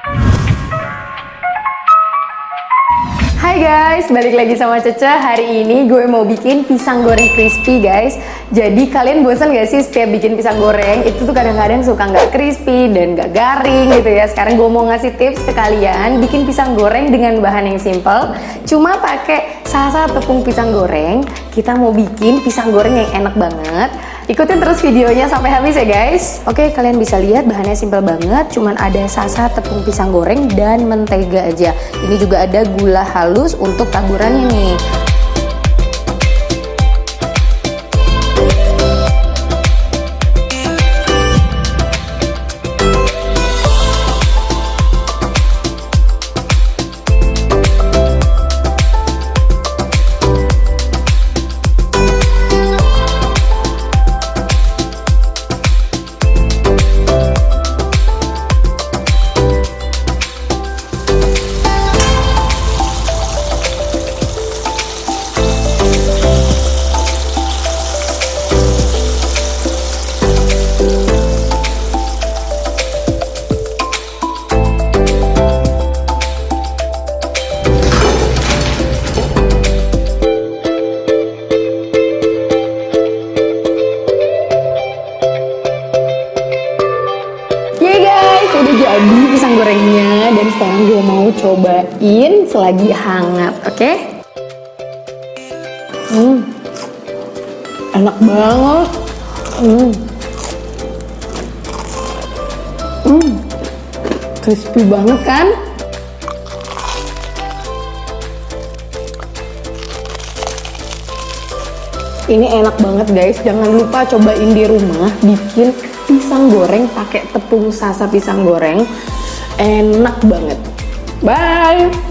Hai guys, balik lagi sama Cece. Hari ini gue mau bikin pisang goreng crispy guys. Jadi kalian bosan gak sih setiap bikin pisang goreng? Itu tuh kadang-kadang suka nggak crispy dan nggak garing gitu ya. Sekarang gue mau ngasih tips ke kalian bikin pisang goreng dengan bahan yang simple. Cuma pakai sasa tepung pisang goreng. Kita mau bikin pisang goreng yang enak banget. Ikutin terus videonya sampai habis ya guys. Oke, kalian bisa lihat bahannya simple banget. Cuman ada sasa tepung pisang goreng dan mentega aja. Ini juga ada gula halus untuk taburannya nih. Udah jadi pisang gorengnya dan sekarang gue mau cobain selagi hangat, oke? Enak banget. Crispy banget kan? Ini enak banget guys. Jangan lupa cobain di rumah bikin pisang goreng pakai tepung sasa pisang goreng. Enak banget. Bye.